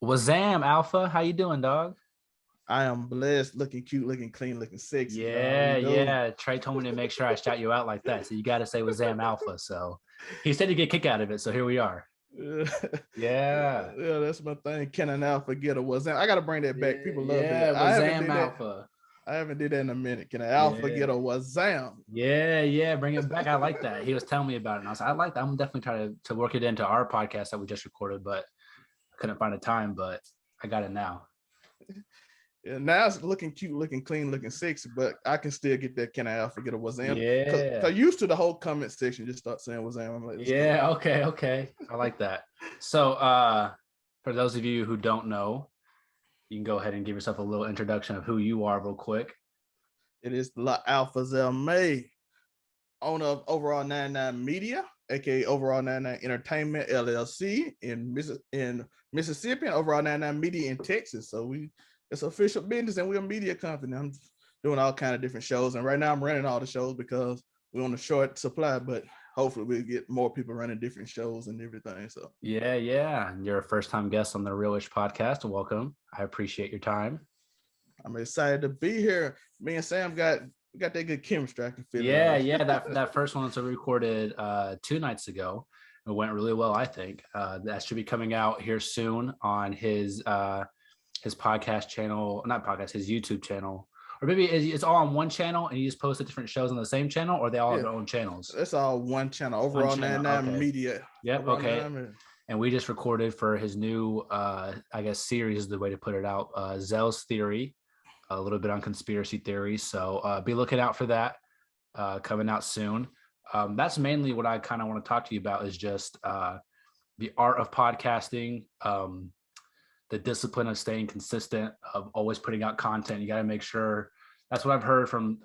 Wazam, Alpha. How you doing, dog? I am blessed, looking cute, looking clean, looking sexy. Dog. What Yeah, we do? yeah. Trey told me to make sure I shout you out like that. So you got to say Wazam Alpha. So he said you get a kick out of it. So here we are. Yeah, Yeah. that's my thing. Can I now forget a Wazam? I gotta bring that back. Yeah, People love yeah. that. I haven't Wazam did that. Alpha. I haven't did that in a minute. Can I alpha Yeah. get a Wazam? Yeah, yeah. Bring it back. I like that. He was telling me about it. And I was like, I like that. I'm definitely trying to work it into our podcast that we just recorded, but I couldn't find a time, but I got it now. Yeah, now it's looking cute, looking clean, looking sexy, but I can still get that. Can I alpha get a Wazam? Yeah. Cause used to the whole comment section, just start saying Wazam. I'm like, Yeah, okay, okay. I like that. So for those of you who don't know, you can go ahead and give yourself a little introduction of who you are real quick. It is La Alpha Zelmae, owner of Overall 99 Media, aka Overall 99 Entertainment LLC in Mississippi, and Overall 99 Media in Texas. So it's official business, and we're a media company. I'm doing all kind of different shows, and right now I'm running all the shows because we're on a short supply, but hopefully we'll get more people running different shows and everything. So Yeah. You're a first-time guest on the Real-ish podcast. Welcome. I appreciate your time. I'm excited to be here. Me and Sam got that good chemistry. I can feel Yeah, it. that first one was recorded 2 nights ago. It went really well, I think. That should be coming out here soon on his podcast channel, not podcast, his YouTube channel. Or maybe it's all on one channel and you just post the different shows on the same channel, or they all have their own channels? It's all one channel, Overall 99 okay. Media. Yep, Overall okay. 99. And we just recorded for his new, I guess, series is the way to put it out, Zell's Theory, a little bit on conspiracy theories. So be looking out for that coming out soon. That's mainly what I kind of want to talk to you about is just the art of podcasting, the discipline of staying consistent, of always putting out content. You got to make sure. That's what I've heard from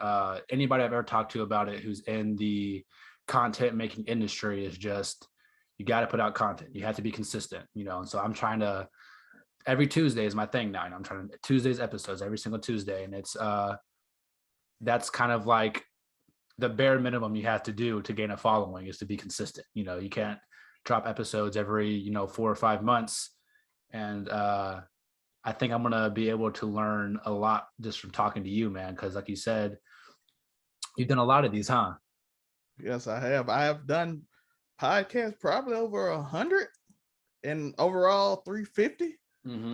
anybody I've ever talked to about it who's in the content making industry is just, you got to put out content. You have to be consistent, And so I'm trying to, every Tuesday is my thing now. I'm trying to Tuesdays episodes every single Tuesday. And it's, that's kind of like the bare minimum you have to do to gain a following is to be consistent. You can't drop episodes every, 4 or 5 months. And I think I'm going to be able to learn a lot just from talking to you, man. Cause like you said, you've done a lot of these, huh? Yes, I have. I have done podcasts probably over 100 and overall 350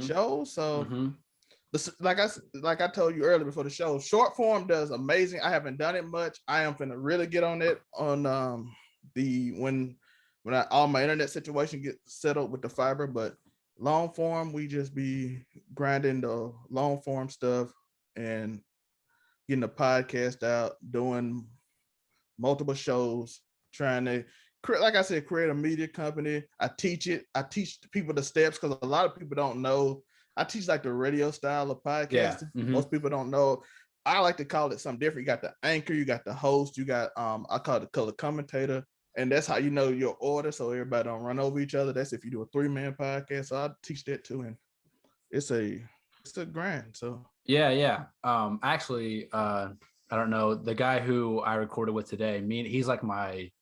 shows. So like I told you earlier before the show, short form does amazing. I haven't done it much. I am finna really get on it on when all my internet situation gets settled with the fiber, but long form, we just be grinding the long form stuff and getting the podcast out, doing multiple shows, trying to like I said, create a media company. I teach people the steps because a lot of people don't know. I teach like the radio style of podcasting. Yeah. Most people don't know. I like to call it something different. You got the anchor, you got the host, you got I call it the color commentator. And that's how you know your order, so everybody don't run over each other. That's if you do a 3-man podcast. So I teach that too, and it's a grind. So yeah. Actually, I don't know, the guy who I recorded with today. He's like my,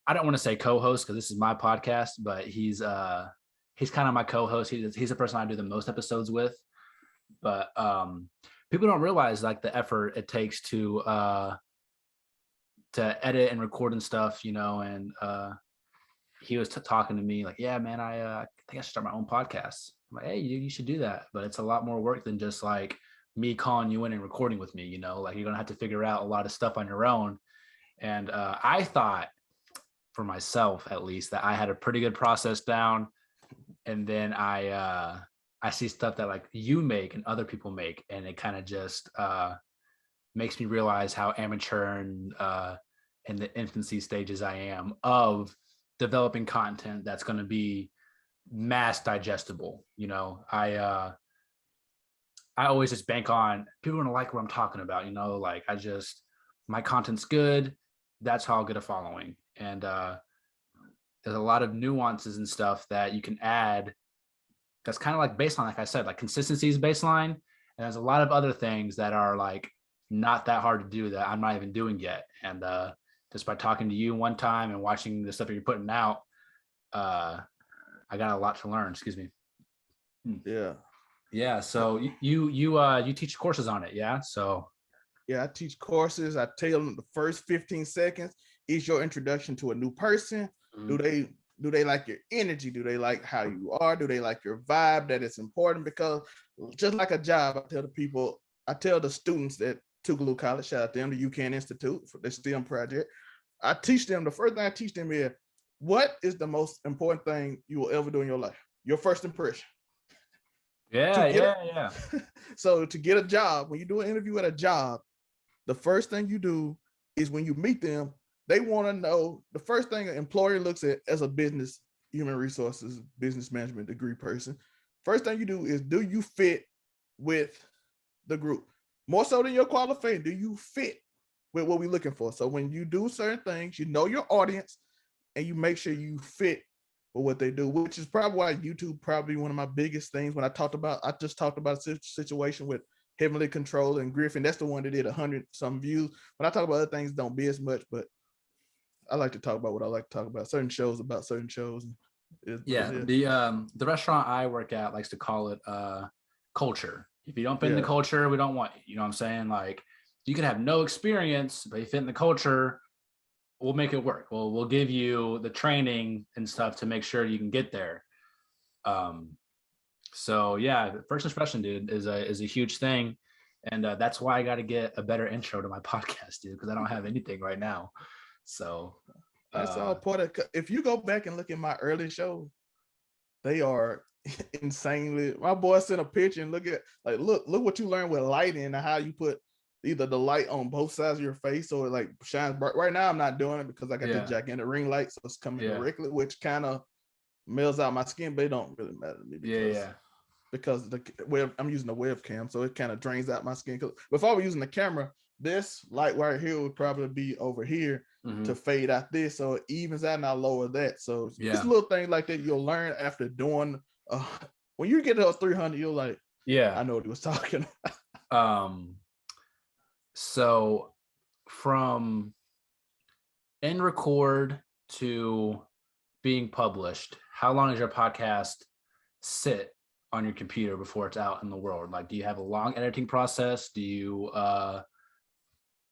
I don't want to say co-host because this is my podcast, but he's kind of my co-host. He's the person I do the most episodes with. But people don't realize like the effort it takes to edit and record and stuff, and he was talking to me like, yeah, man, I think I should start my own podcast. I'm like, hey, you should do that. But it's a lot more work than just like me calling you in and recording with me, like you're going to have to figure out a lot of stuff on your own. And I thought for myself, at least, that I had a pretty good process down. And then I see stuff that like you make and other people make. And it kind of just makes me realize how amateur and in the infancy stages I am of developing content that's going to be mass digestible. I always just bank on people are going to like what I'm talking about. Like my content's good. That's how I'll get a following. And there's a lot of nuances and stuff that you can add. That's kind of like baseline, like I said, like consistency is baseline. And there's a lot of other things that are like not that hard to do that I'm not even doing yet. And just by talking to you one time and watching the stuff that you're putting out, I got a lot to learn. Excuse me. Yeah. Yeah. So you teach courses on it. Yeah. So yeah, I teach courses. I tell them the first 15 seconds is your introduction to a new person. mm-hmm. Do they like your energy? Do they like how you are? Do they like your vibe? That is important, because just like a job, I tell the students at Tougaloo College, shout out to them, the UCAN Institute for the STEM project. I teach them, the first thing I teach them is, what is the most important thing you will ever do in your life? Your first impression. Yeah. So to get a job, when you do an interview at a job, the first thing you do is, when you meet them, they want to know, the first thing an employer looks at as a business, human resources, business management degree person. First thing you do is, do you fit with the group? More so than your qualification, do you fit with what we're looking for? So when you do certain things, you know your audience, and you make sure you fit with what they do, which is probably why YouTube probably one of my biggest things. I just talked about a situation with Heavenly Control and Griffin. That's the one that did 100 some views. When I talk about other things, don't be as much, but I like to talk about what I like to talk about. Certain shows about certain shows. The restaurant I work at likes to call it culture. If you don't fit in the culture, we don't want you. You know what I'm saying? Like, you can have no experience, but you fit in the culture, we'll make it work. We'll give you the training and stuff to make sure you can get there. So yeah, first impression, dude, is a huge thing, and that's why I got to get a better intro to my podcast, dude, because I don't have anything right now. So that's all part of. If you go back and look at my early shows, they are insanely. My boy sent a picture and look what you learn with lighting and how you put either the light on both sides of your face or it like shines bright. Right now I'm not doing it because I got the gigantic ring light, so it's coming directly, which kind of melts out my skin, but it don't really matter to me because I'm using the webcam, so it kind of drains out my skin. If I were using the camera, this light right here would probably be over here to fade out this, so it evens out and I lower that. So it's little things like that you'll learn after doing. When you get to those 300, you're like, I know what he was talking about. So from end record to being published, how long does your podcast sit on your computer before it's out in the world? Like, do you have a long editing process? Do you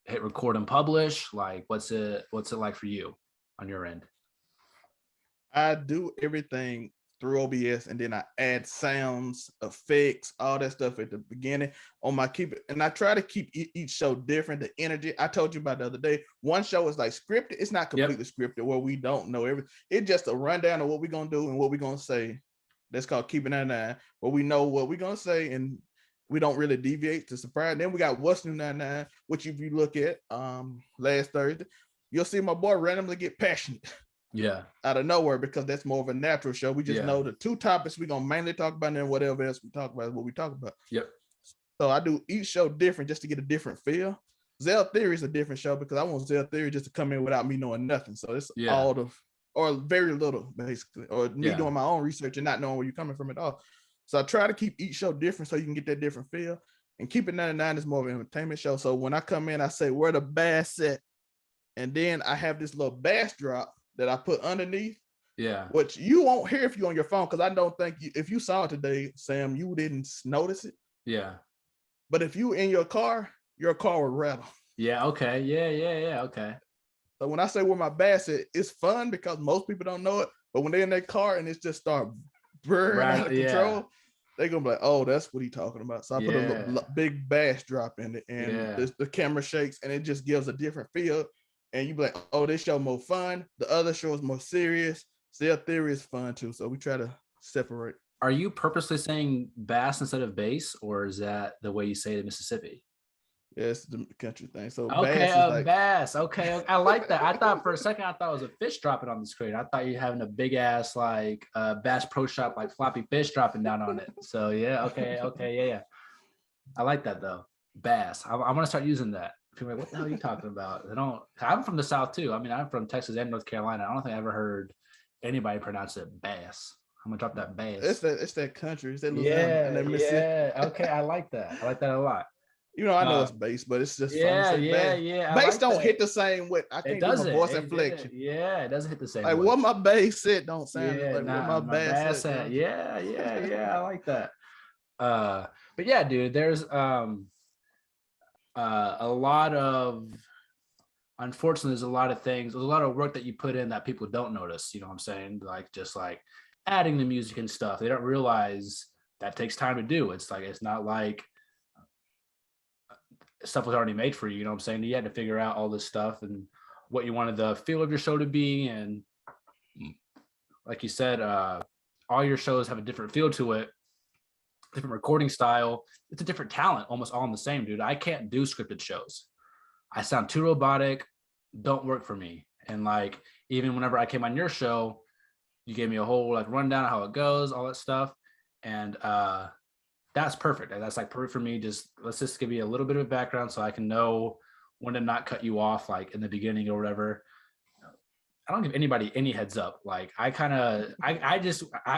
hit record and publish? Like, what's it like for you on your end? I do everything through OBS, and then I add sounds, effects, all that stuff at the beginning on my and I try to keep each show different. The energy I told you about the other day, one show is like scripted. It's not completely scripted where we don't know everything. It's just a rundown of what we're gonna do and what we're gonna say. That's called Keeping That 99, where we know what we're gonna say and we don't really deviate to surprise. Then we got What's New 99, which if you look at last Thursday, you'll see my boy randomly get passionate. Out of nowhere, because that's more of a natural show. We just know the two topics we're gonna mainly talk about, and then whatever else we talk about is what we talk about. So I do each show different just to get a different feel. Zell Theory is a different show because I want Zell Theory just to come in without me knowing nothing. So it's all or very little, basically, or me doing my own research and not knowing where you're coming from at all. So I try to keep each show different so you can get that different feel. And Keep It 99 is more of an entertainment show. So when I come in, I say, where the bass at? And then I have this little bass drop that I put underneath, which you won't hear if you're on your phone, because I don't think if you saw it today, Sam, you didn't notice it. But if you in your car will rattle. Okay. So when I say where my bass is, it's fun because most people don't know it. But when they're in their car and it's just start burning out of control, they're gonna be like, "Oh, that's what he's talking about." So I put a big bass drop in it, and the camera shakes, and it just gives a different feel. And you be like, "Oh, this show more fun. The other show is more serious." Zell Theory is fun too, so we try to separate. Are you purposely saying bass instead of bass, or is that the way you say it in Mississippi? Yeah, it's the country thing. So okay, bass is like bass. Okay, I like that. I thought for a second it was a fish dropping on the screen. I thought you having a big ass like Bass Pro Shop like floppy fish dropping down on it. So yeah, okay. I like that though. Bass. I'm gonna start using that. People are like, what the hell are you talking about? I'm from the South too. I mean, I'm from Texas and North Carolina. I don't think I ever heard anybody pronounce it bass. I'm gonna drop that bass. It's that country. It's that Louisiana and that Mississippi. Okay, I like that. I like that a lot. I know it's bass, but it's just fun to say bass. Yeah. Bass don't hit the same with. I can't do my voice inflection. Yeah, it doesn't hit the same like way. what my bass said don't sound Yeah, like what my bass said. Yeah. I like that. But yeah, dude, there's a lot of, unfortunately, there's a lot of things, there's a lot of work that you put in that people don't notice. You know what I'm saying? Like just like adding the music and stuff. They don't realize that takes time to do. It's like it's not like stuff was already made for you. You know what I'm saying? You had to figure out all this stuff and what you wanted the feel of your show to be. And like you said, all your shows have a different feel to it, different recording style. It's a different talent, almost all in the same, dude. I can't do scripted shows. I sound too robotic, don't work for me. And like, even whenever I came on your show, you gave me a whole like rundown of how it goes, all that stuff. And that's perfect. That's like perfect for me. Let's just give you a little bit of a background so I can know when to not cut you off, like in the beginning or whatever. I don't give anybody any heads up. Like I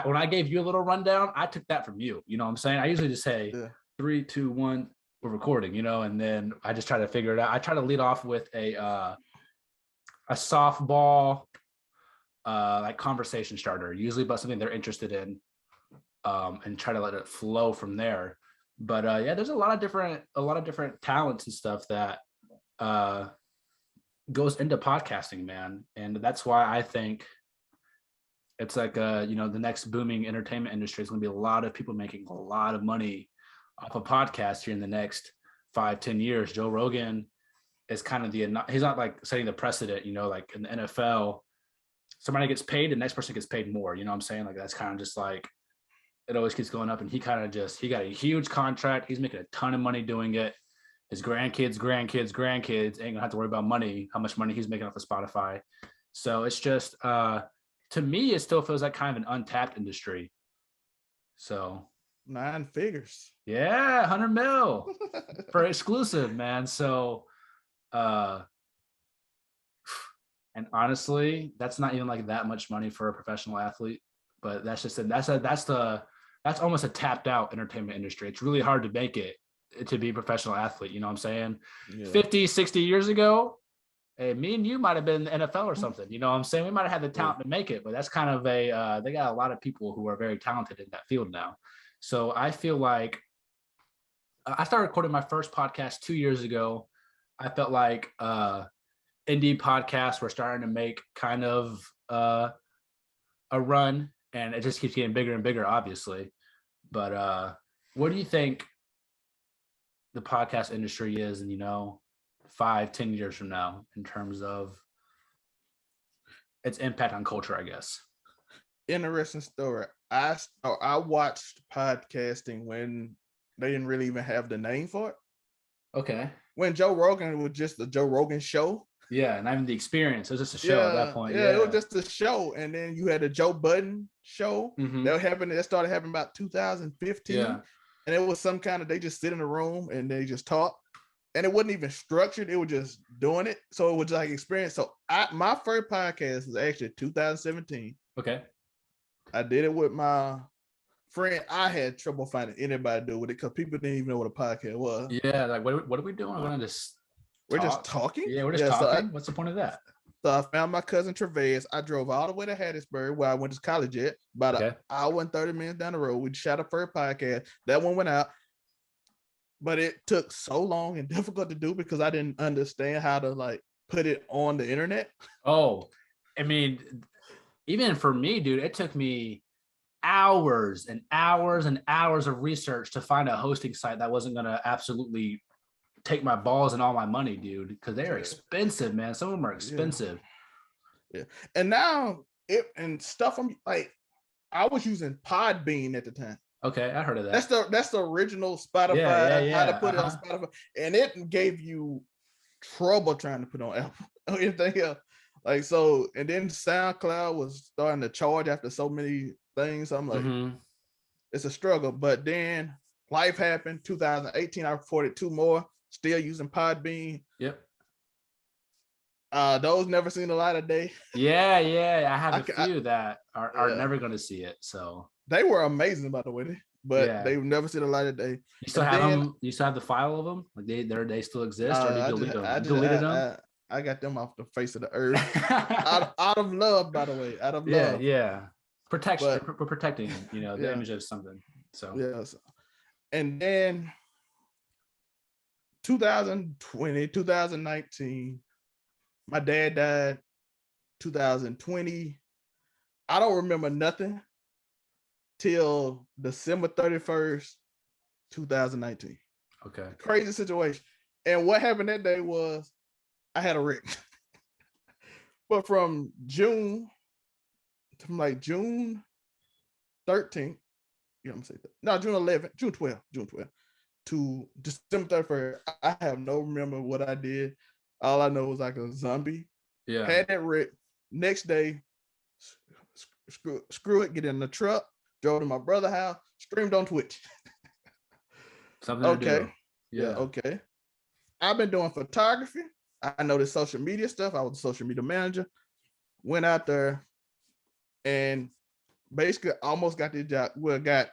when I gave you a little rundown, I took that from you. You know what I'm saying? I usually just say 3, 2, 1, we're recording, and then I just try to figure it out. I try to lead off with a softball, like conversation starter, usually about something they're interested in, and try to let it flow from there. But yeah, there's a lot of different talents and stuff that goes into podcasting, man. And that's why I think it's like the next booming entertainment industry is going to be a lot of people making a lot of money off a podcast here in the next 5-10 years. Joe Rogan is kind of he's not like setting the precedent, like in the NFL, somebody gets paid, the next person gets paid more. You know what I'm saying? Like that's kind of just like it always keeps going up. And he got a huge contract. He's making a ton of money doing it. His grandkids ain't gonna have to worry about money, how much money he's making off of Spotify. So it's just to me, it still feels like kind of an untapped industry. So 9 figures. Yeah, 100 mil for exclusive, man. So and honestly, that's not even like that much money for a professional athlete, but that's almost a tapped out entertainment industry. It's really hard to make it to be a professional athlete. You know what I'm saying? Yeah. 50, 60 years ago, hey, me and you might have been in the NFL or something. You know what I'm saying? We might have had the talent to make it, but that's kind of they got a lot of people who are very talented in that field now. So I feel like I started recording my first podcast 2 years ago. I felt like indie podcasts were starting to make kind of a run, and it just keeps getting bigger and bigger, obviously. But what do you think the podcast industry is in 5-10 years from now in terms of its impact on culture, I guess? Interesting story. I watched podcasting when they didn't really even have the name for it. Okay. When Joe Rogan was just the Joe Rogan show. Yeah, and having the experience. It was just a show at that point. Yeah, it was just a show. And then you had the Joe Budden show. Mm-hmm. That started happening about 2015. Yeah. And it was some kind of, they just sit in a room and they just talk. And it wasn't even structured. It was just doing it. So it was like experience. So my first podcast was actually 2017. Okay. I did it with my friend. I had trouble finding anybody to do with it because people didn't even know what a podcast was. Yeah, like what are we doing? We're just talking. Yeah, we're just talking. What's the point of that? So I found my cousin Travis. I drove all the way to Hattiesburg, where I went to college at, about an hour and 30 minutes down the road. We shot a first podcast. That one went out. But it took so long and difficult to do because I didn't understand how to like put it on the internet. Oh, I mean, even for me, dude, it took me hours and hours and hours of research to find a hosting site that wasn't going to absolutely take my balls and all my money, dude, because they are expensive, man. Some of them are expensive. Yeah. And now I'm like, I was using Podbean at the time. Okay, I heard of that. That's the original Spotify. How to put it on Spotify, and it gave you trouble trying to put on Apple or anything else. Like so, and then SoundCloud was starting to charge after so many things. So I'm like, it's a struggle. But then life happened. 2018, I recorded 2 more. Still using Podbean. Yep. Those never seen the light of day. Yeah. I have a few that are never going to see it. So they were amazing, by the way. but Yeah. they never see the light of day. You still And have then them? You still have the file of them? Like they still exist, or do you I delete just, them? I You just, deleted them? I got them off the face of the earth, out of love, by the way, out of Yeah, love. yeah. Protection. But We're protecting, the yeah, image of something. So yes. And then 2020, 2019, my dad died. 2020, I don't remember nothing till December 31st, 2019. okay. Crazy situation. And what happened that day was I had a wreck. But from June 13th, I'm gonna say that. No, June 11th, June 12th to December 31st. I have no remember what I did. All I know was like a zombie. Yeah. Had that wreck. Next day, screw it, get in the truck, drove to my brother's house, streamed on Twitch. Something to Okay. do. Yeah, okay. I've been doing photography. I know the social media stuff. I was a social media manager. Went out there and basically almost got the job. Well, got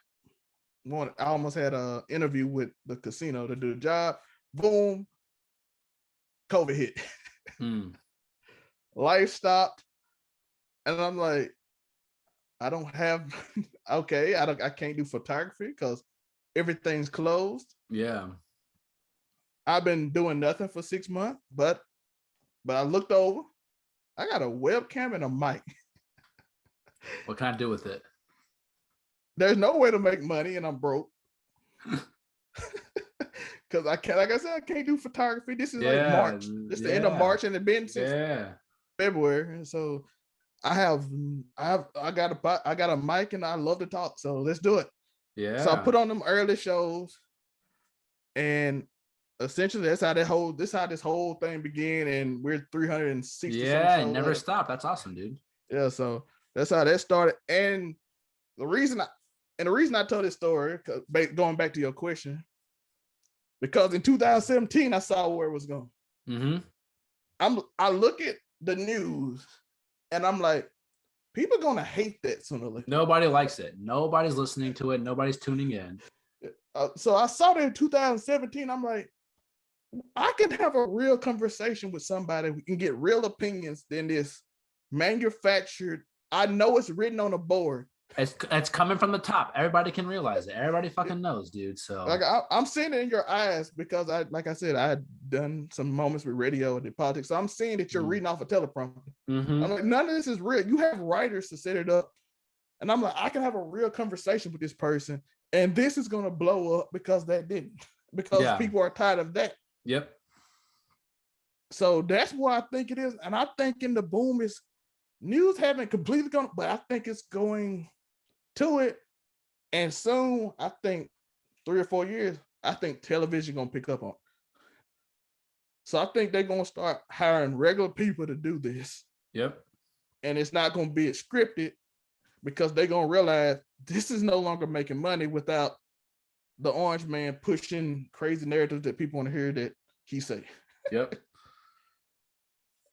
one. I almost had an interview with the casino to do the job. Boom, COVID hit. Life stopped, and I'm like, I don't have. Okay, I can't do photography because everything's closed. Yeah. I've been doing nothing for 6 months, but I looked over. I got a webcam and a mic. What can I do with it? There's no way to make money, and I'm broke. Because I can't, like I said, I can't do photography. This is like March. This is the end of March, and it's been since February. And so I got a mic, and I love to talk. So let's do it. Yeah. So I put on them early shows, and essentially that's how this whole thing began. And we're 360. Yeah, and never stopped. That's awesome, dude. Yeah, so that's how that started. And the reason I told this story, going back to your question, because in 2017 I saw where it was going. I look at the news and I'm like, people are gonna hate that sooner or later. Nobody likes it. Nobody's listening to it. Nobody's tuning in. So I saw that in 2017. I'm like, I can have a real conversation with somebody. We can get real opinions than this manufactured. I know it's written on a board. It's coming from the top. Everybody can realize it. Everybody fucking knows, dude. So like I'm seeing it in your eyes because like I said, I had done some moments with radio and politics. So I'm seeing that you're reading off a teleprompter. I'm like, none of this is real. You have writers to set it up. And I'm like, I can have a real conversation with this person. And this is going to blow up because that didn't. Because people are tired of that. Yep. So that's what I think it is. And I think in the boom is news haven't completely gone, but I think it's going to it. And soon, I think 3 or 4 years, I think television gonna pick up on it. So I think they're gonna start hiring regular people to do this. Yep. And it's not gonna be scripted because they're gonna realize this is no longer making money without the orange man pushing crazy narratives that people want to hear that he say. Yep.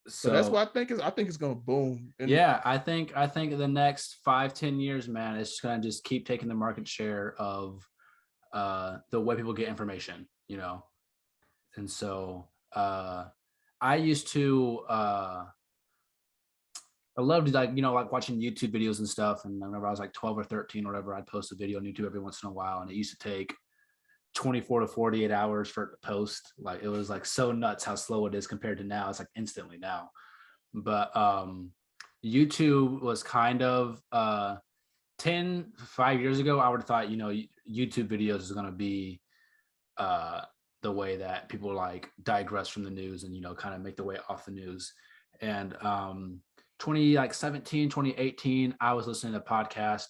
So that's what I think it's gonna boom. And yeah, I think in the next 5-10 years, man, it's gonna just keep taking the market share of the way people get information, And so I used to I loved like watching YouTube videos and stuff. And whenever I was like 12 or 13 or whatever, I'd post a video on YouTube every once in a while, and it used to take 24 to 48 hours for it to post. Like it was like so nuts how slow it is compared to now. It's like instantly now. But YouTube was kind of 5 years ago, I would have thought, YouTube videos is going to be the way that people like digress from the news and, kind of make their way off the news. And 2017, 2018, I was listening to podcasts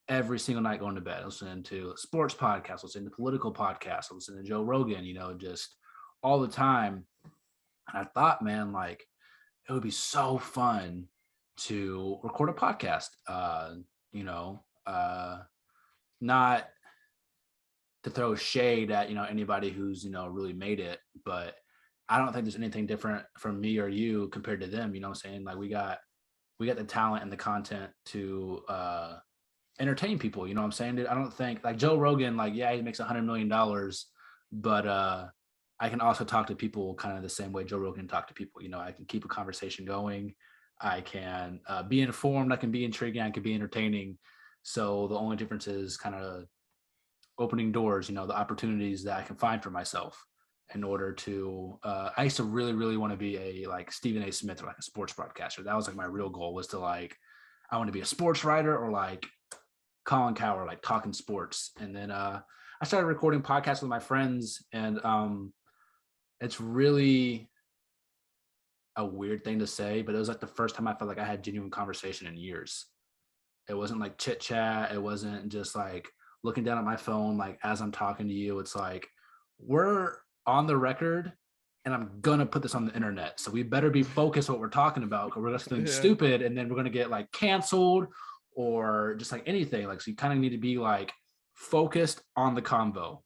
every single night going to bed. Listening to sports podcasts, listening to political podcasts, listening to Joe Rogan, just all the time. And I thought, man, like it would be so fun to record a podcast, not to throw shade at, anybody who's, really made it, but I don't think there's anything different from me or you compared to them. You know what I'm saying? Like we got the talent and the content to entertain people. You know what I'm saying? Dude, I don't think like Joe Rogan, like, yeah, he makes $100 million, but I can also talk to people kind of the same way Joe Rogan talk to people. You know, I can keep a conversation going. I can be informed. I can be intriguing. I can be entertaining. So the only difference is kind of opening doors, you know, the opportunities that I can find for myself in order to, I used to really, really want to be a like Stephen A. Smith or like a sports broadcaster. That was like my real goal was to like, I want to be a sports writer or like Colin Cowherd, like talking sports. And then I started recording podcasts with my friends, and it's really a weird thing to say, but it was like the first time I felt like I had genuine conversation in years. It wasn't like chit chat. It wasn't just like looking down at my phone, like as I'm talking to you. It's like we're on the record and I'm gonna put this on the internet. So we better be focused what we're talking about, because we're gonna something stupid and then we're gonna get like canceled or just like anything. Like, so you kind of need to be like focused on the convo.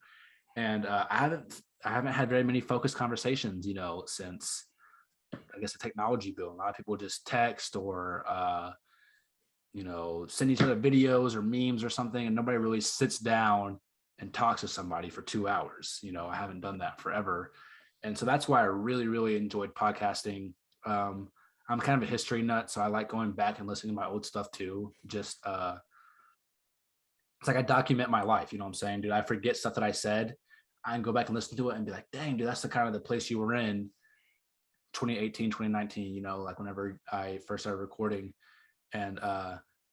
And I haven't had very many focused conversations, you know, since I guess the technology boom. A lot of people just text or you know, send each other videos or memes or something, and nobody really sits down and talks to somebody for 2 hours. You know, I haven't done that forever. And so that's why I really, really enjoyed podcasting. I'm kind of a history nut, so I like going back and listening to my old stuff too. Just it's like I document my life, you know what I'm saying, dude? I forget stuff that I said. I can go back and listen to it and be like, dang, dude, that's the kind of the place you were in 2018, 2019, you know, like whenever I first started recording. And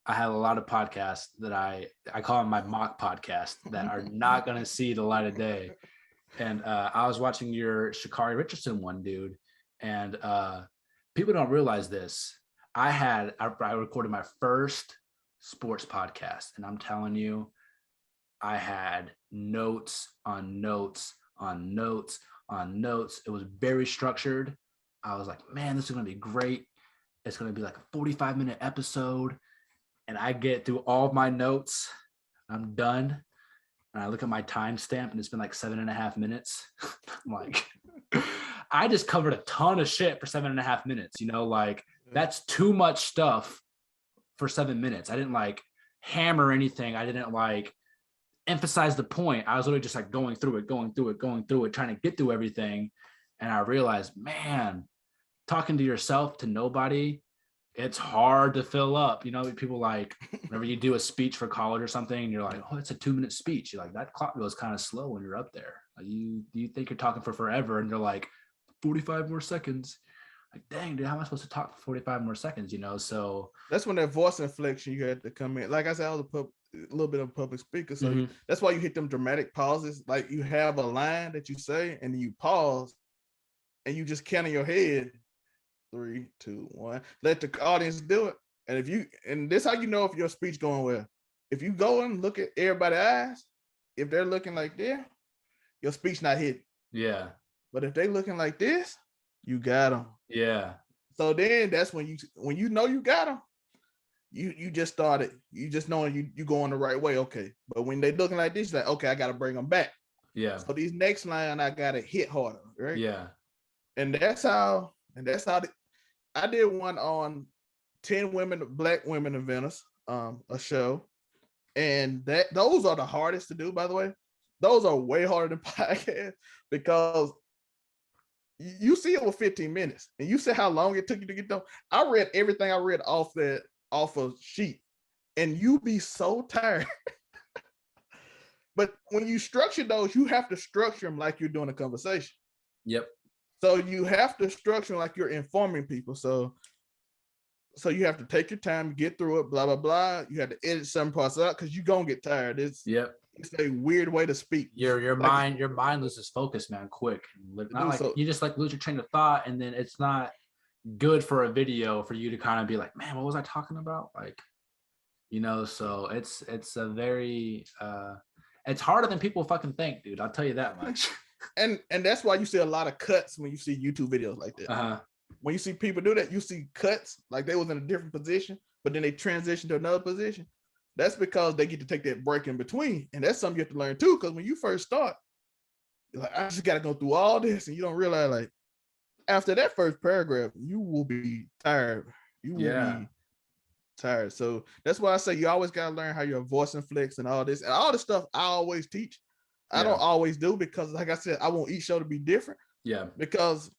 I have a lot of podcasts that I call them my mock podcasts that are not going to see the light of day. And I was watching your Sha'Carri Richardson one, dude, and people don't realize this. I recorded my first sports podcast, and I'm telling you, I had notes on notes on notes on notes. It was very structured. I was like, man, this is going to be great. It's going to be like a 45-minute episode. And I get through all of my notes. I'm done. And I look at my timestamp and it's been like 7.5 minutes. I'm like, I just covered a ton of shit for 7.5 minutes. You know, like that's too much stuff for 7 minutes. I didn't like hammer anything. I didn't like emphasize the point. I was literally just like going through it, trying to get through everything. And I realized, man, talking to yourself, to nobody, it's hard to fill up. You know, people like whenever you do a speech for college or something, you're like, oh, it's a 2-minute speech. You're like, that clock goes kind of slow when you're up there. Like, you think you're talking for forever, and you're like 45 more seconds. Like, dang, dude, how am I supposed to talk for 45 more seconds? You know, so that's when that voice inflection you had to come in. Like I said, I was a little bit of a public speaker, so that's why you hit them dramatic pauses. Like you have a line that you say, and then you pause, and you just count in your head. 3, 2, 1. Let the audience do it. And this how you know if your speech going well. If you go and look at everybody's eyes, if they're looking like this, your speech not hitting. Yeah. But if they looking like this, you got them. Yeah. So then that's when you know you got them. You just started. You just knowing you going the right way. Okay. But when they looking like this, like okay, I got to bring them back. Yeah. So these next line I got to hit harder, right? Yeah. And that's how. I did one on 10 Black women in Venice, a show. And those are the hardest to do, by the way. Those are way harder than podcasts because you see it was 15 minutes and you see how long it took you to get done. I read everything I read off a sheet, and you be so tired. But when you structure those, you have to structure them like you're doing a conversation. Yep. So you have to structure like you're informing people. So you have to take your time, get through it, blah, blah, blah. You have to edit some parts out because you're going to get tired. It's a weird way to speak. Your mind loses focus, man, quick. Not like you just like lose your train of thought, and then it's not good for a video for you to kind of be like, man, what was I talking about? Like, you know, so it's a very it's harder than people fucking think, dude. I'll tell you that much. And that's why you see a lot of cuts when you see YouTube videos like that. When you see people do that, you see cuts like they was in a different position, but then they transition to another position. That's because they get to take that break in between. And that's something you have to learn too, because when you first start, you're like, I just got to go through all this. And you don't realize, like, after that first paragraph, you will be tired. You will be tired. So that's why I say you always gotta learn how your voice inflects and all this. And all this stuff I always teach. I don't always do because, like I said, I want each show to be different. Yeah. Because,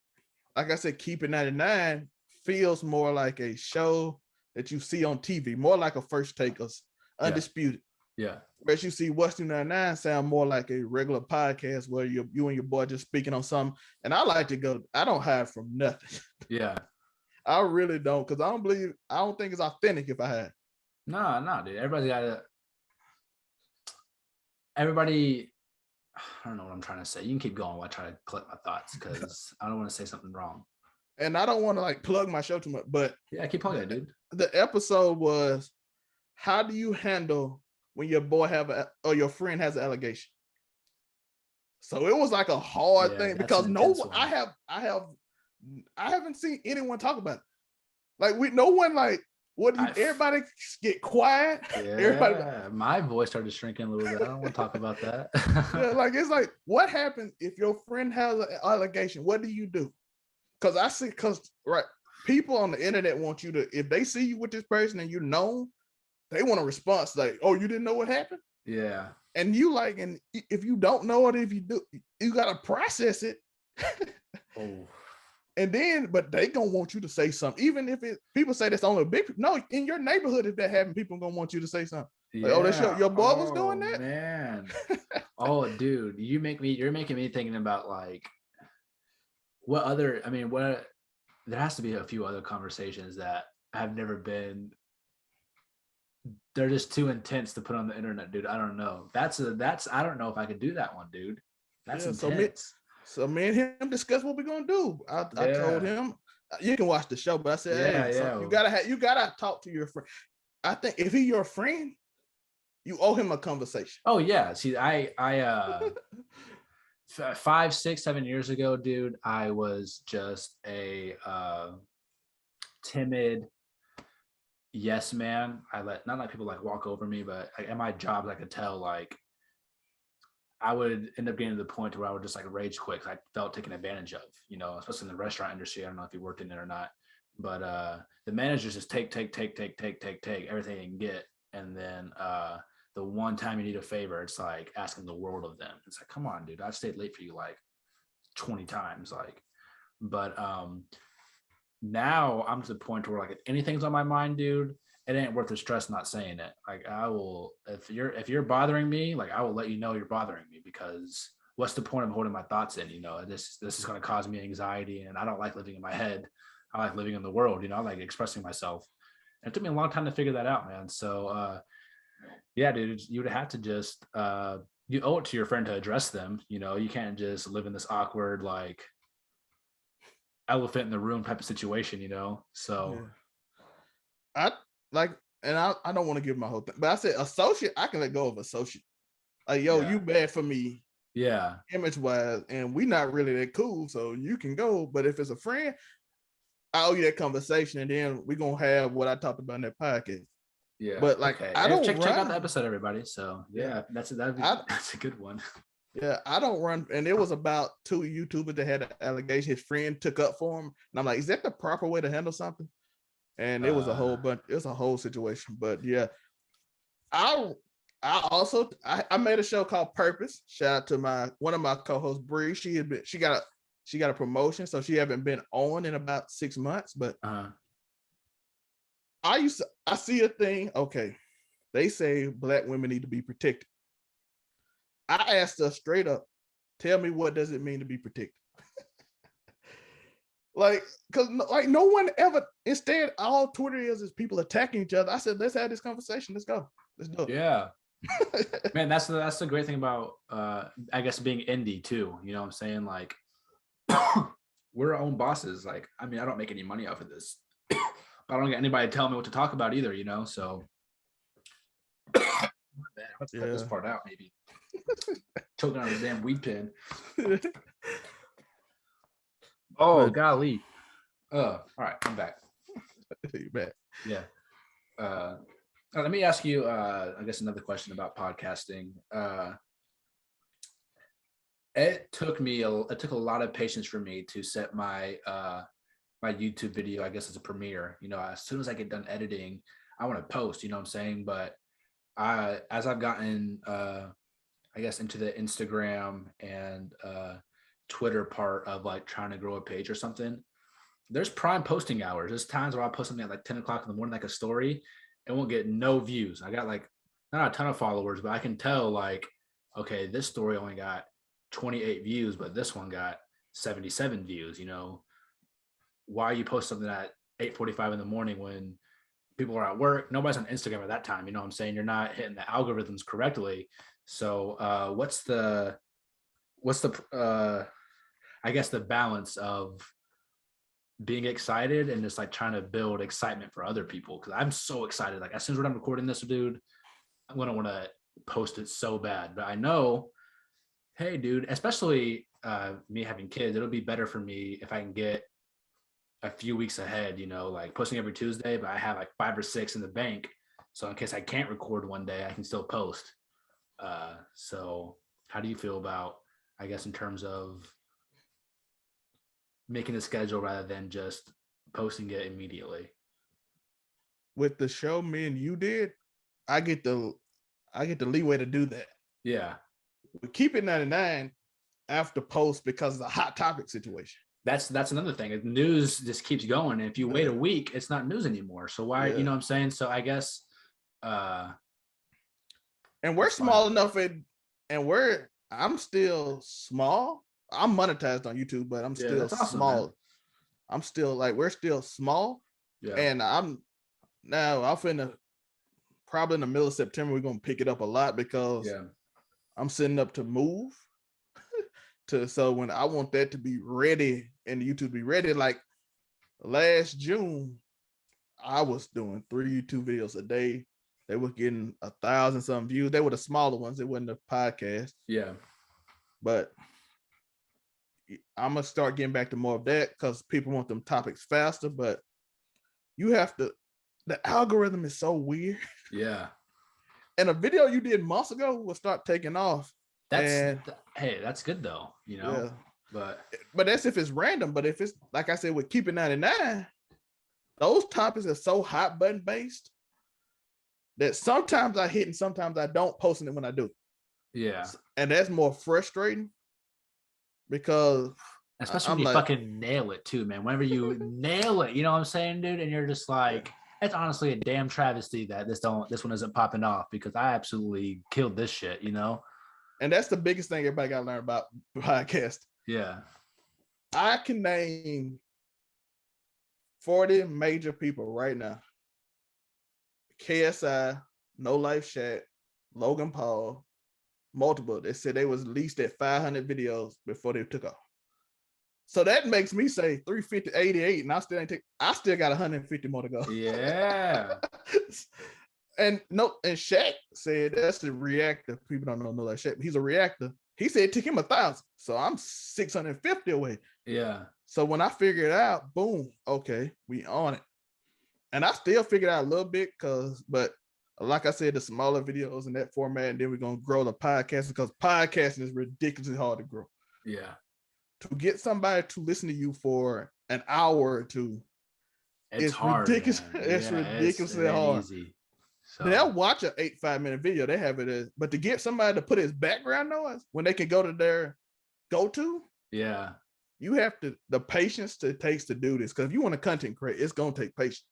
like I said, Keep It 99 feels more like a show that you see on TV, more like a First Takers, Undisputed. Yeah. Whereas you see What's New 99 sound more like a regular podcast where you and your boy just speaking on something. And I like to go, I don't hide from nothing. Yeah. I really don't, because I don't think it's authentic if I had. No, dude. I don't know what I'm trying to say. You can keep going while I try to collect my thoughts because I don't want to say something wrong. And I don't want to like plug my show too much, but yeah, keep plugging it, dude. The episode was, how do you handle when your boy or your friend has an allegation? So it was like a hard thing because I haven't seen anyone talk about it. Like no one like, everybody get quiet. Yeah, my voice started shrinking a little bit. I don't want to talk about that. Yeah, like it's like, what happens if your friend has an allegation? What do you do? Because people on the internet want you to, if they see you with this person and you know, they want a response like, oh, you didn't know what happened? Yeah. And you like, and if you don't know it, if you do, you gotta process it. Oh. And then, but they gonna want you to say something, even if people say that's only a big. No, in your neighborhood, if that happened, people gonna want you to say something. Yeah. Like, oh, that's your boy was doing that. Man. Oh, dude, you're making me thinking about like there has to be a few other conversations that have never been. They're just too intense to put on the internet, dude. I don't know. I don't know if I could do that one, dude. That's intense. So me and him discussed what we're gonna do. I told him, you can watch the show, but I said, hey, you gotta talk to your friend. I think if he's your friend, you owe him a conversation. Oh yeah. See, I 5, 6, 7 years ago, dude, I was just a timid yes man. I not let people like walk over me, but at my jobs I could tell like I would end up getting to the point where I would just like rage quit. I felt taken advantage of, especially in the restaurant industry. I don't know if you worked in it or not, but the managers just take everything they can get. And then the one time you need a favor, it's like asking the world of them. It's like, come on, dude, I've stayed late for you like 20 times. But now I'm to the point where like if anything's on my mind, dude, it ain't worth the stress not saying it. Like I will, if you're bothering me, like I will let you know you're bothering me, because what's the point of holding my thoughts in? This is going to cause me anxiety, and I don't like living in my head. I like living in the world. I like expressing myself. And it took me a long time to figure that out, man. So yeah, dude, you would have to just you owe it to your friend to address them. You can't just live in this awkward like elephant in the room type of situation. So I don't want to give my whole thing, but I said associate, I can let go of associate. Like, yo, you bad for me. Yeah. Image wise, and we not really that cool, so you can go. But if it's a friend, I owe you that conversation, and then we're gonna have what I talked about in that podcast. Yeah. But like, okay. I don't check out the episode, everybody. So yeah, that's a good one. Yeah, I don't run, and it was about 2 YouTubers that had an allegation. His friend took up for him, and I'm like, is that the proper way to handle something? And it was a whole bunch. It was a whole situation. But yeah, I made a show called Purpose. Shout out to one of my co-hosts, Bree. She got a promotion, so she haven't been on in about 6 months. But I see a thing. Okay, they say Black women need to be protected. I asked her straight up, tell me, what does it mean to be protected? Like, because like no one ever, instead all Twitter is people attacking each other. I said, let's have this conversation. Let's go. Let's do it. Yeah. Man, that's the great thing about I guess being indie too. You know what I'm saying? Like we're our own bosses. Like, I mean, I don't make any money off of this. I don't get anybody to tell me what to talk about either, so let's cut this part out, maybe. Choking on a damn weed pen. Oh, golly. All right, I'm back. You back. Yeah. Let me ask you, I guess, another question about podcasting. It took a lot of patience for me to set my my YouTube video, I guess, as a premiere. As soon as I get done editing, I want to post, you know what I'm saying? But as I've gotten, I guess, into the Instagram and Twitter part of like trying to grow a page or something, there's prime posting hours. There's times where I post something at like 10 o'clock in the morning, like a story, and won't get no views. I got like not a ton of followers, but I can tell like, okay, this story only got 28 views, but this one got 77 views. You know, why you post something at 8:45 in the morning when people are at work? Nobody's on Instagram at that time. You know what I'm saying? You're not hitting the algorithms correctly. So what's the I guess the balance of being excited and just like trying to build excitement for other people? Because I'm so excited. Like as soon as we're done recording this, dude, I'm gonna want to post it so bad. But I know, hey, dude, especially me having kids, it'll be better for me if I can get a few weeks ahead. You know, like posting every Tuesday, but I have like 5 or 6 in the bank, so in case I can't record one day, I can still post. So how do you feel about, I guess, in terms of making a schedule rather than just posting it immediately? With the show me and you did, I get the leeway to do that. Yeah. We keep it 99 after post because it's a hot topic situation. That's another thing. The news just keeps going. And if you wait a week, it's not news anymore. So why, you know what I'm saying? So I guess and we're small enough I'm still small. I'm monetized on YouTube, but I'm still small. Man. I'm still like, we're still small. Yeah. And I'm finna probably in the middle of September, we're gonna pick it up a lot because I'm setting up to move so when I want that to be ready and the YouTube be ready, like last June, I was doing 3 YouTube videos a day. They were getting 1,000 some views. They were the smaller ones. It wasn't a podcast. Yeah. But I'm gonna start getting back to more of that because people want them topics faster. But you have to, the algorithm is so weird. Yeah. And a video you did months ago will start taking off. Hey, that's good though, you know. Yeah. But that's if it's random. But if it's like I said with Keep It 99, those topics are so hot button based that sometimes I hit and sometimes I don't, posting it when I do. Yeah. And that's more frustrating because especially when you fucking nail it too, man. Whenever you nail it, you know what I'm saying, dude? And you're just like, it's honestly a damn travesty that this one isn't popping off because I absolutely killed this shit, you know? And that's the biggest thing everybody got to learn about podcast. Yeah. I can name 40 major people right now. KSI, No Life Chat, Logan Paul, multiple. They said they was at least at 500 videos before they took off. So that makes me say 350, 88, and I still got 150 more to go. Yeah. And Shaq said that's the reactor. People don't know No Life Chat, but he's a reactor. He said it took him 1,000. So I'm 650 away. Yeah. So when I figured it out, boom, okay, we on it. And I still figured out a little bit but like I said, the smaller videos in that format, and then we're going to grow the podcast because podcasting is ridiculously hard to grow. Yeah. To get somebody to listen to you for an hour or two, it's hard. Ridiculous. It's ridiculously hard. Easy. So. They'll watch an 5-minute video. They have it as, but to get somebody to put his background noise when they can go to their go-to, yeah, you have the patience it takes to do this. Because if you want to content create, it's gonna take patience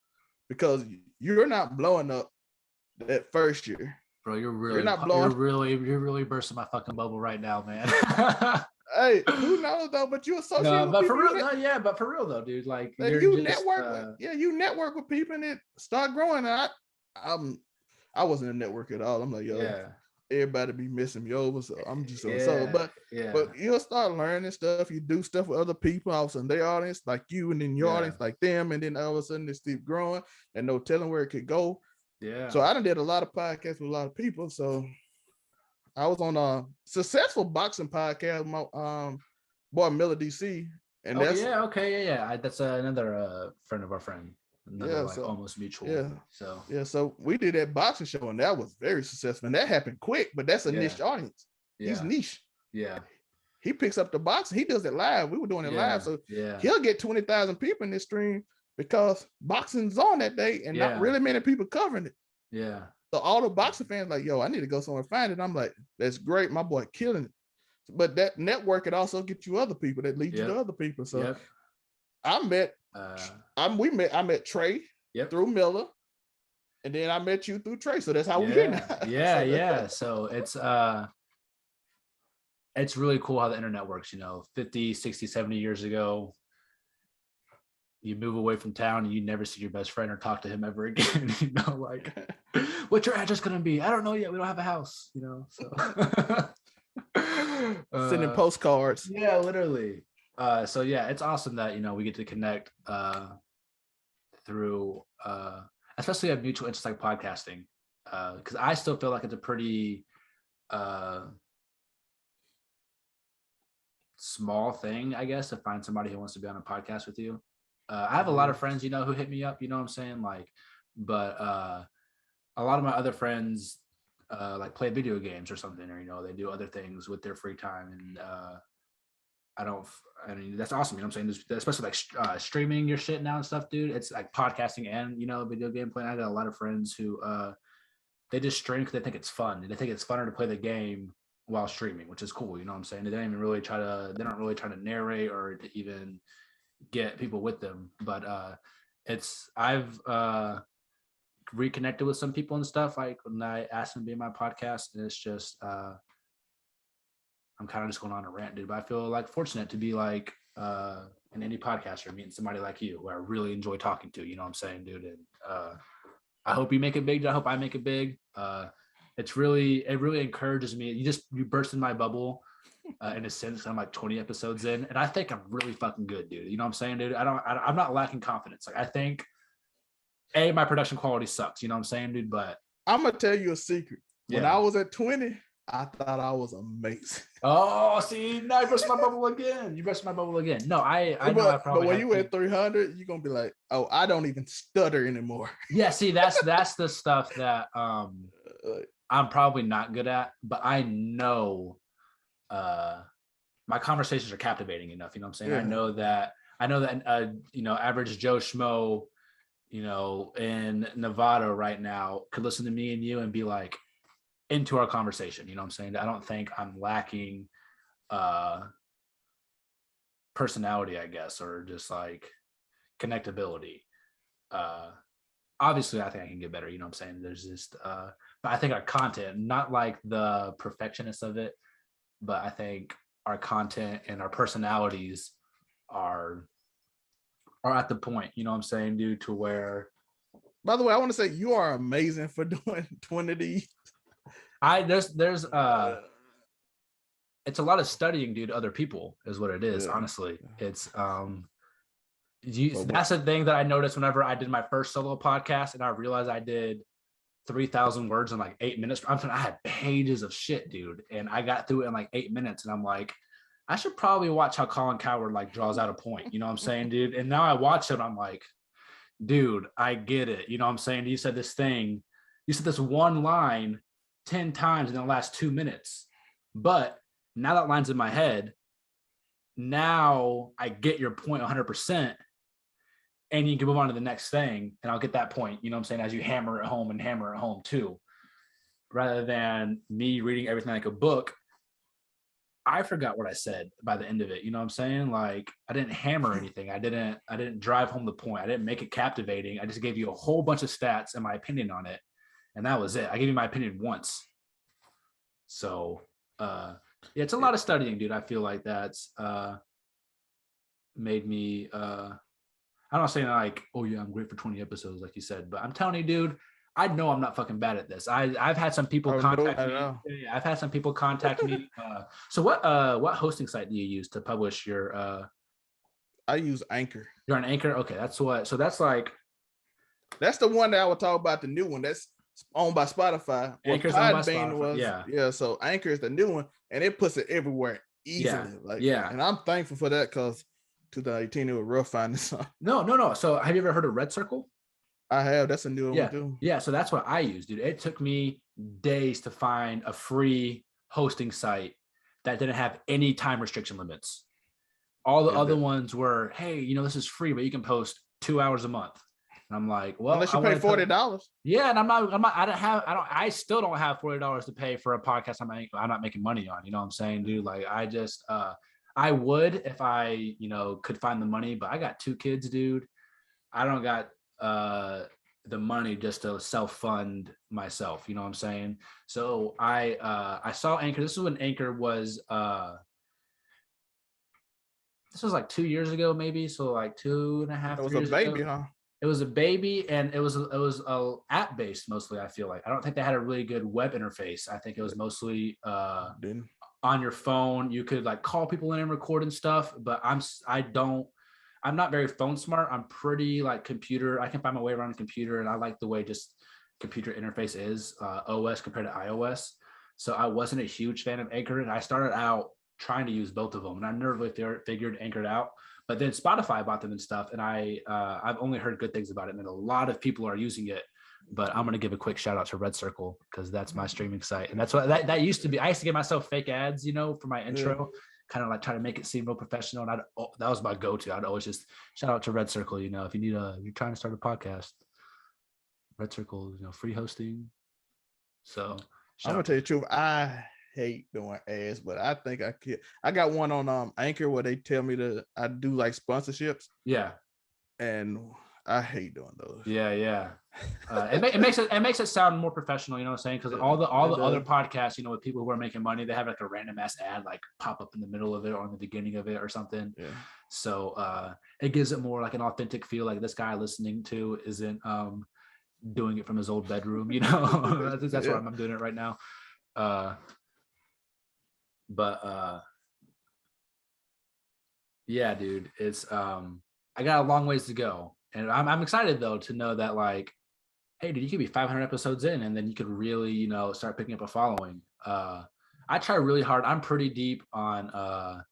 because you're not blowing up that first year. Bro, you're really bursting my fucking bubble right now, man. Hey, who knows though? But you associate with but people. For real, but for real though, dude. Like you network you network with people and it start growing. I wasn't a network at all. I'm like, yo, everybody be missing me over. So I'm just but you'll start learning stuff. You do stuff with other people. All of a sudden, their audience like you, and then your audience like them, and then all of a sudden they keep growing and no telling where it could go. Yeah. So I done did a lot of podcasts with a lot of people. So I was on a successful boxing podcast with my boy Miller DC. And that's that's another friend of our friend. Almost mutual. Yeah. So we did that boxing show and that was very successful. And that happened quick, but that's a niche audience. Yeah. He's niche. Yeah. He picks up the boxing. He does it live. We were doing it live. So he'll get 20,000 people in this stream. because boxing's on that day and not really many people covering it. Yeah. So all the boxing fans like, yo, I need to go somewhere and find it. I'm like, that's great. My boy killing it. But that network could also get you other people that lead you to other people. So I met, I met Trey through Miller. And then I met you through Trey. So that's how we here now. Yeah. So it's really cool how the internet works, 50, 60, 70 years ago. You move away from town and you never see your best friend or talk to him ever again. Like, what's your address gonna be? I don't know yet. We don't have a house, so sending postcards. Yeah, literally. So yeah, it's awesome that we get to connect through especially a mutual interest like podcasting. Because I still feel like it's a pretty small thing, I guess, to find somebody who wants to be on a podcast with you. I have a lot of friends, who hit me up, what I'm saying? Like, but a lot of my other friends like play video games or something, or they do other things with their free time. And I mean, that's awesome. I'm saying? Especially like streaming your shit now and stuff, dude. It's like podcasting and, video game playing. I got a lot of friends who they just stream because they think it's fun. They think it's funner to play the game while streaming, which is cool. You know what I'm saying? They don't really try to narrate or to even get people with them. But I've reconnected with some people and stuff, like when I asked them to be in my podcast, and it's just I'm kind of just going on a rant, dude. But I feel like fortunate to be like an indie podcaster, meeting somebody like you who I really enjoy talking to. You know what I'm saying, dude? And I hope you make it big. I hope I make it big. It really encourages me. You burst in my bubble in a sense. I'm like 20 episodes in, and I think I'm really fucking good, dude. You know what I'm saying, dude? I'm not lacking confidence. Like, I think my production quality sucks. You know what I'm saying, dude? But I'm gonna tell you a secret. When I was at 20, I thought I was amazing. Oh, see, now you burst my bubble again. No, I know. But when you at 300, you're gonna be like, oh, I don't even stutter anymore. Yeah, see, that's the stuff that I'm probably not good at, but I know my conversations are captivating enough. You know what I'm saying? Yeah. I know that average Joe Schmo, in Nevada right now could listen to me and you and be like into our conversation. You know what I'm saying? I don't think I'm lacking personality, I guess, or just like connectability. Obviously I think I can get better. You know what I'm saying? There's just but I think our content, not like the perfectionist of it, but I think our content and our personalities are at the point, you know what I'm saying, dude, to where. By the way, I want to say you are amazing for doing 20 of these. There's it's a lot of studying, dude, other people is what it is. Honestly, it's that's the thing that I noticed whenever I did my first solo podcast, and I realized I did 3,000 words in like 8 minutes. I had pages of shit, dude, and I got through it in like 8 minutes, and I'm like, I should probably watch how Colin Cowherd like draws out a point. You know what I'm saying, dude? And now I watch it, I'm like, dude, I get it. You know what I'm saying? You said this one line 10 times in the last 2 minutes, but now that line's in my head. Now I get your point 100%, and you can move on to the next thing, and I'll get that point. You know what I'm saying? As you hammer it home too, rather than me reading everything like a book. I forgot what I said by the end of it. You know what I'm saying? Like, I didn't hammer anything. I didn't drive home the point. I didn't make it captivating. I just gave you a whole bunch of stats and my opinion on it. And that was it. I gave you my opinion once. So, yeah, it's a lot of studying, dude. I feel like that's made me, I'm not saying like, oh yeah, I'm great for 20 episodes, like you said, but I'm telling you, dude, I know I'm not fucking bad at this. I've had some people contact me. I've had some people contact me. So what hosting site do you use to publish your? I use Anchor. You're on Anchor, okay? That's what. So that's the one that I would talk about. The new one that's owned by Spotify. Anchor's owned by Spotify. Yeah. So Anchor is the new one, and it puts it everywhere easily. And I'm thankful for that because 2018 it was rough finding something. No. So have you ever heard of Red Circle? I have. That's a new one too. Yeah, so that's what I use, dude. It took me days to find a free hosting site that didn't have any time restriction limits. All the other ones were, hey, this is free, but you can post 2 hours a month. And I'm like, well, unless you pay $40. Yeah, and I still don't have $40 to pay for a podcast I'm not making money on. You know what I'm saying, dude? Like, I would if I, could find the money, but I got 2 kids, dude. I don't got the money just to self-fund myself. You know what I'm saying? So I saw Anchor. This is when Anchor was. This was like 2 years ago, maybe. So like 2.5 It was years a baby, ago. huh? It was a baby, and it was app based mostly. I feel like I don't think they had a really good web interface. I think it was mostly on your phone. You could like call people in and record and stuff, but I'm not very phone smart. I'm pretty like computer. I can find my way around the computer, and I like the way just computer interface is OS compared to iOS. So I wasn't a huge fan of Anchor, and I started out trying to use both of them, and I never really figured Anchored out. But then Spotify bought them and stuff, and I've only heard good things about it, and a lot of people are using it. But I'm gonna give a quick shout out to Red Circle because that's my streaming site, and that's what that used to be. I used to give myself fake ads, for my intro, kind of like try to make it seem real professional. And that was my go-to. I'd always just shout out to Red Circle. If you need you're trying to start a podcast, Red Circle, free hosting. So I'm gonna tell you the truth. I hate doing ads, but I think I could. I got one on Anchor where they tell me I do like sponsorships. Yeah. And I hate doing those. Yeah. It makes it sound more professional, you know what I'm saying? Because all the other podcasts, with people who are making money, they have like a random ass ad like pop up in the middle of it or in the beginning of it or something. Yeah. So it gives it more like an authentic feel, like this guy listening to isn't doing it from his old bedroom, that's why I'm doing it right now. But yeah, dude, it's I got a long ways to go, and I'm excited though to know that like, hey, dude, you could be 500 episodes in, and then you could really start picking up a following. I try really hard. I'm pretty deep on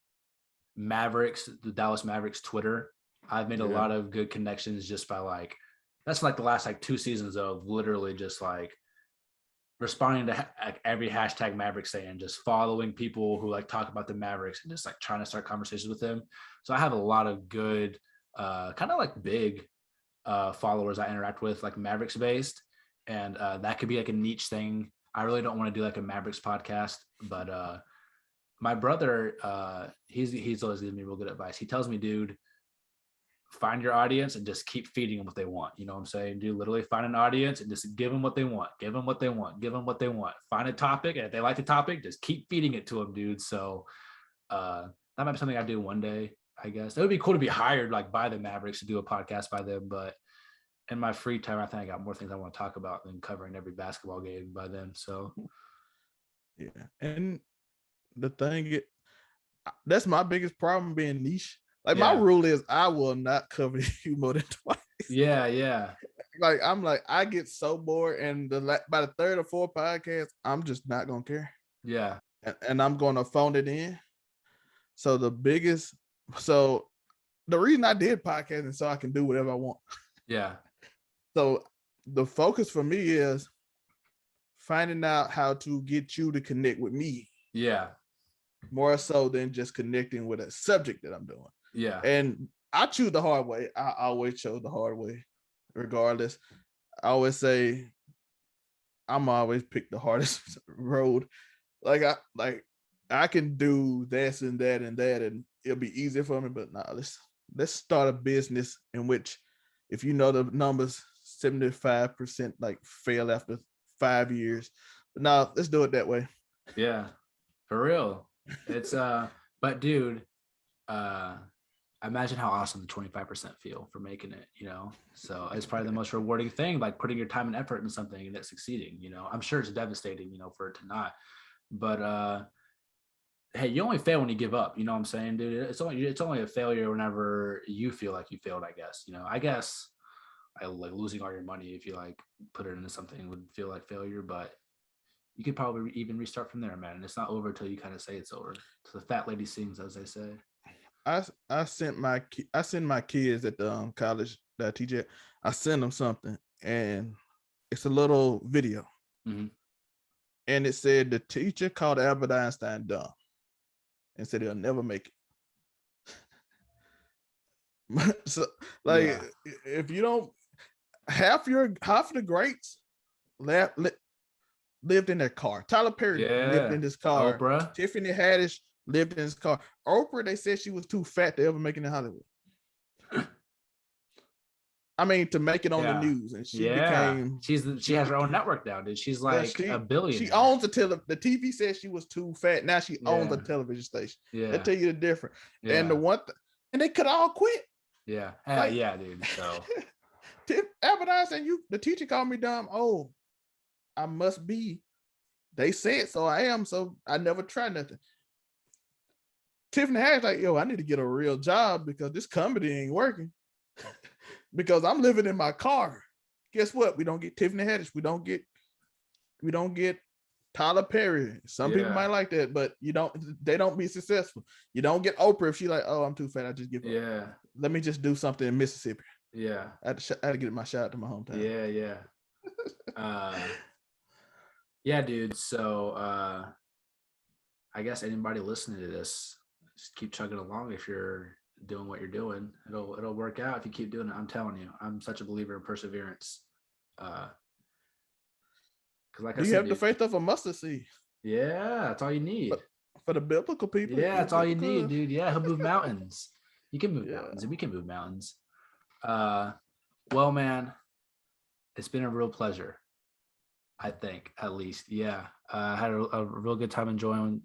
Mavericks, the Dallas Mavericks Twitter. I've made a lot of good connections just by like, that's like the last like 2 seasons of literally just like responding to every hashtag Mavericks saying, just following people who like talk about the Mavericks and just like trying to start conversations with them. So I have a lot of good, kind of like big followers I interact with, like Mavericks based. And that could be like a niche thing. I really don't want to do like a Mavericks podcast, but my brother, he's always giving me real good advice. He tells me, dude, find your audience and just keep feeding them what they want. You know what I'm saying? Dude, literally find an audience and just give them what they want. Give them what they want. Give them what they want. Find a topic, and if they like the topic, just keep feeding it to them, dude. So that might be something I do one day, I guess. It would be cool to be hired like by the Mavericks to do a podcast by them, but in my free time, I think I got more things I want to talk about than covering every basketball game by them. So yeah. And the thing, that's my biggest problem being niche. Like my rule is I will not cover you more than twice. Yeah. Like I'm like, I get so bored, and by the third or fourth podcast, I'm just not gonna care. Yeah. And I'm gonna phone it in. So the reason I did podcasting so I can do whatever I want. Yeah. So the focus for me is finding out how to get you to connect with me. Yeah. More so than just connecting with a subject that I'm doing. Yeah. And I choose the hard way. I always chose the hard way, regardless. I always say I'm always pick the hardest road. Like I can do this and that and that, and it'll be easier for me. But nah, let's start a business in which, if you know the numbers, 75% like fail after 5 years. But now let's do it that way. Yeah, for real. It's but dude, imagine how awesome the 25% feel for making it, so it's probably the most rewarding thing, like putting your time and effort into something and it succeeding. I'm sure it's devastating, for it to not, but hey, you only fail when you give up. You know what I'm saying, dude? It's only a failure whenever you feel like you failed, I guess. I guess I like losing all your money if you like put it into something would feel like failure, but you could probably even restart from there, man. And it's not over until you kind of say it's over. So the fat lady sings, as they say. I sent my kids at the college that I teach at. I sent them something, and it's a little video, and it said the teacher called Albert Einstein dumb, and said he'll never make it. So, like, if you don't, half of the greats lived in their car. Tyler Perry lived in his car. Oprah. Tiffany Haddish lived in his car. Oprah, they said she was too fat to ever make it in Hollywood. I mean, to make it on the news, and she became. She has her own network now, dude. She's like a billionaire. She owns the TV said she was too fat. Now she owns a television station. Yeah, that tell you the difference. And the one, and they could all quit. Yeah, like, yeah, dude. So Albert Einstein, the teacher called me dumb. Oh, I must be. They said so. I am. So I never tried nothing. Tiffany Haddish like, yo, I need to get a real job because this comedy ain't working. Because I'm living in my car. Guess what? We don't get Tiffany Haddish. We don't get Tyler Perry. Some people might like that, but they don't be successful. You don't get Oprah if she like, oh, I'm too fat. I just give up. Yeah. Let me just do something in Mississippi. Yeah. I had to get my shout out to my hometown. Yeah. Yeah, dude. So I guess anybody listening to this, just keep chugging along if you're doing what you're doing. It'll work out if you keep doing it. I'm telling you, I'm such a believer in perseverance. Because like I said, you have the faith of a mustard seed. Yeah, that's all you need. But for the biblical people, that's all you need, dude. Yeah, he'll move mountains. You can move mountains, and we can move mountains. Well, man, it's been a real pleasure. I think, at least, yeah. I had a real good time enjoying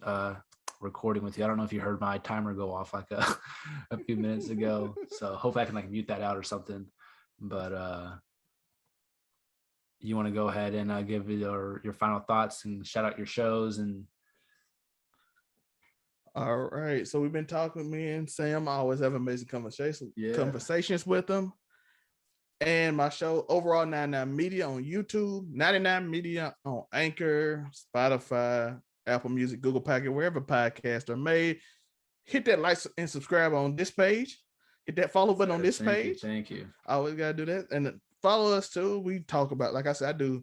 recording with you. I don't know if you heard my timer go off like a few minutes ago, so hopefully I can like mute that out or something. But you want to go ahead and give your final thoughts and shout out your shows? And all right, so we've been talking with me and Sam. I always have amazing conversations with them. And my show, Overall 99 Media on YouTube, 99 Media on Anchor, Spotify, Apple Music, Google Podcast, wherever podcasts are made. Hit that like and subscribe on this page. Hit that follow button on this page. Thank you. I always got to do that. And follow us too. We talk about, like I said, I do.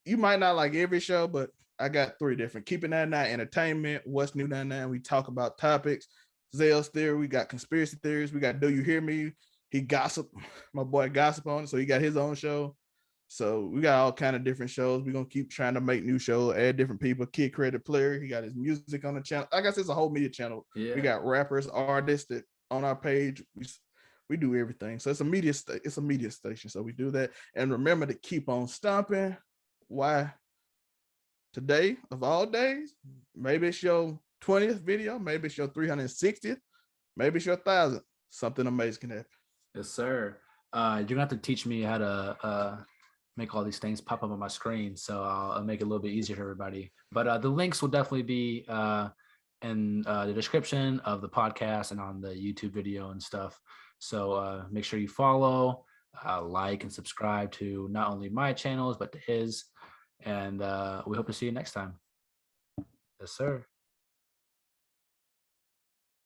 You might not like every show, but I got 3 different. Keep It 99 Entertainment, What's New 99. We talk about topics. Zell's Theory. We got conspiracy theories. We got Do You Hear Me? He gossip, my boy gossip on it, so he got his own show. So we got all kind of different shows. We're gonna keep trying to make new shows, add different people. Kid Credit Player, he got his music on the channel. Like I said, it's a whole media channel. Yeah. We got rappers, artists that on our page. We do everything. So it's a media station. So we do that. And remember to keep on stomping. Why? Today of all days, maybe it's your 20th video, maybe it's your 360th, maybe it's your 1000th. Something amazing can happen. Yes, sir. You're gonna have to teach me how to make all these things pop up on my screen, so I'll make it a little bit easier for everybody. But the links will definitely be in the description of the podcast and on the YouTube video and stuff. So make sure you follow, like, and subscribe to not only my channels but to his. And we hope to see you next time. Yes, sir.